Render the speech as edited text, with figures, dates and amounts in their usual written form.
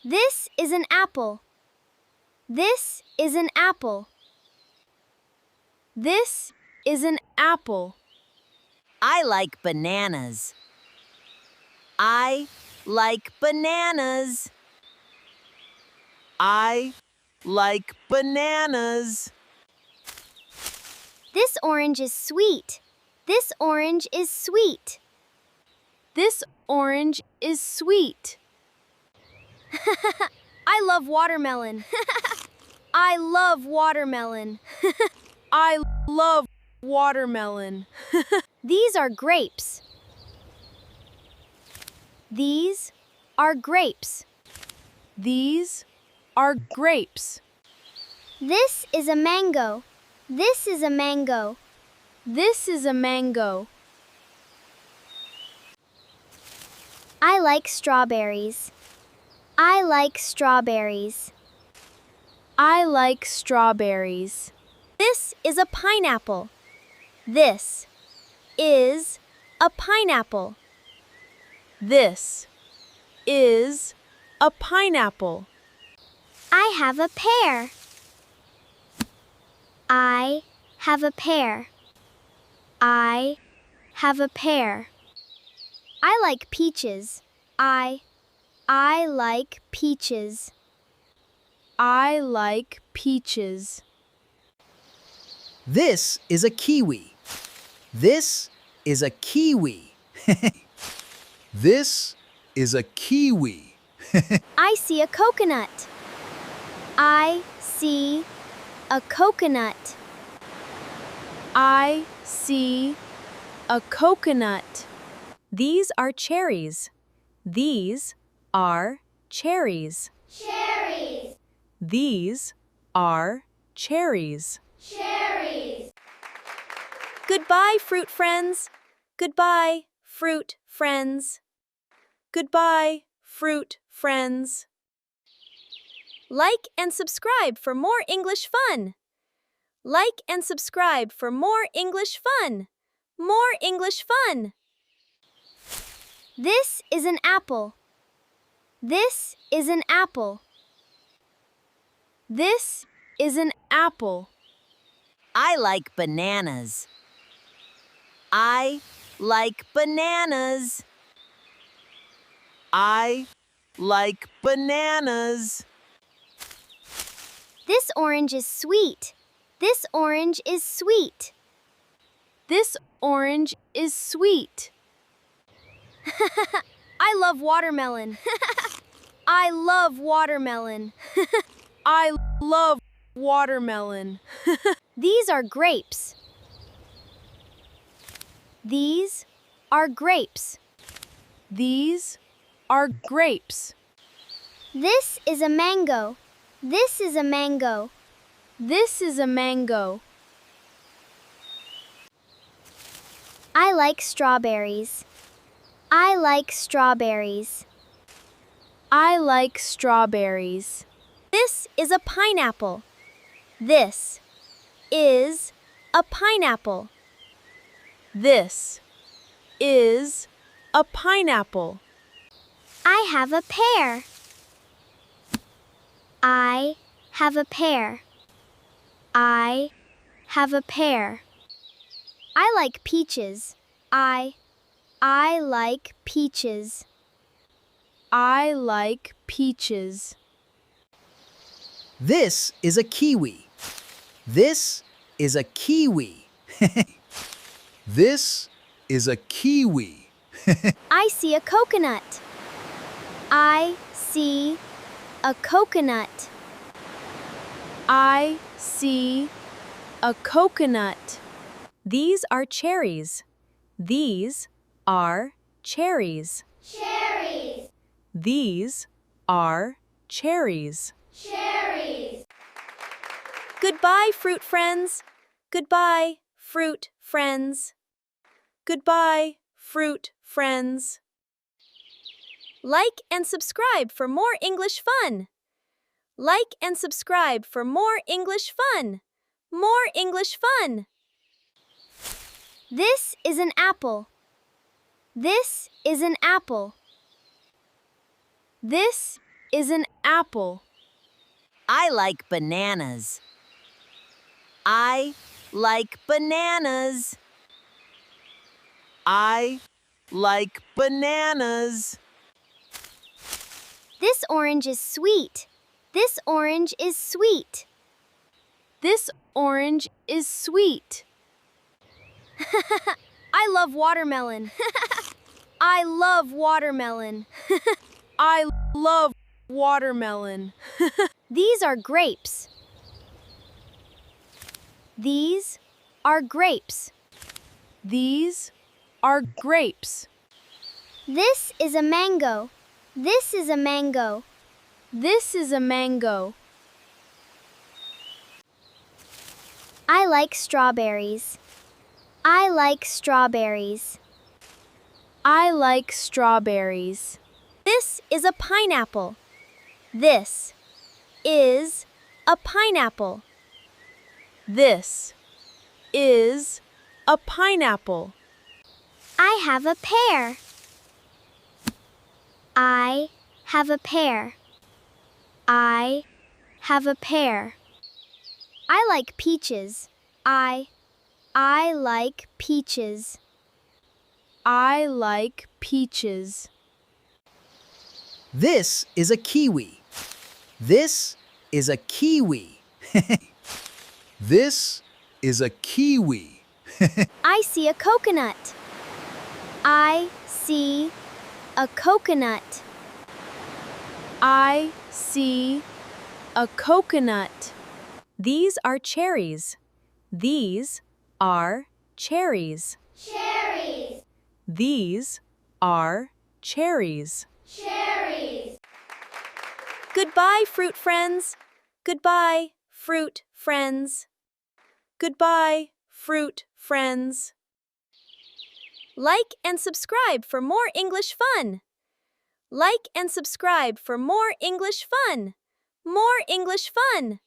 This is an apple. This is an apple. This is an apple. I like bananas. I like bananas. I like bananas. This orange is sweet. This orange is sweet. This orange is sweet. I love watermelon. I love watermelon. I love watermelon. These are grapes. These are grapes. These are grapes. This is a mango. This is a mango. This is a mango. I like strawberries. I like strawberries. I like strawberries. This is a pineapple. This is a pineapple. This is a pineapple. I have a pear. I have a pear. I have a pear. I like peaches. I like peaches. I like peaches. This is a kiwi. This is a kiwi. This is a kiwi. I see a coconut. I see a coconut. I see a coconut. These are cherries. These are cherries. Cherries. These are cherries. Cherries. Goodbye, fruit friends. Goodbye, fruit friends. Goodbye, fruit friends. Like and subscribe for more English fun. Like and subscribe for more English fun. More English fun. This is an apple. This is an apple. This is an apple. I like bananas. I like bananas. I like bananas. This orange is sweet. This orange is sweet. This orange is sweet. I love watermelon. I love watermelon. I love watermelon. These are grapes. These are grapes. These are grapes. This is a mango. This is a mango. This is a mango. I like strawberries. I like strawberries. I like strawberries. This is a pineapple. This is a pineapple. This is a pineapple. I have a pear. I have a pear. I have a pear. I like peaches. I like peaches. I like peaches. This is a kiwi. This is a kiwi. This is a kiwi. I see a coconut. I see a coconut. I see a coconut. These are cherries. These are cherries. Cherries. These are cherries. Cherries. Goodbye, fruit friends. Goodbye, fruit friends. Goodbye, fruit friends. Like and subscribe for more English fun. Like and subscribe for more English fun. More English fun. This is an apple. This is an apple. This is an apple. I like bananas. I like bananas. I like bananas. This orange is sweet. This orange is sweet. This orange is sweet. I love watermelon. I love watermelon. I love watermelon. These are grapes. These are grapes. These are grapes. This is a mango. This is a mango. This is a mango. I like strawberries. I like strawberries. I like strawberries. This is a pineapple. This is a pineapple. This is a pineapple. I have a pear. I have a pear. I have a pear. I like peaches. I like peaches. I like peaches. This is a kiwi. This is a kiwi. This is a kiwi. I see a coconut. I see a coconut. I see a coconut. These are cherries. These are cherries. Cherries. These are cherries. Cherries. Goodbye, fruit friends. Goodbye, fruit friends. Goodbye, fruit friends. Like and subscribe for more English fun. Like and subscribe for more English fun. More English fun.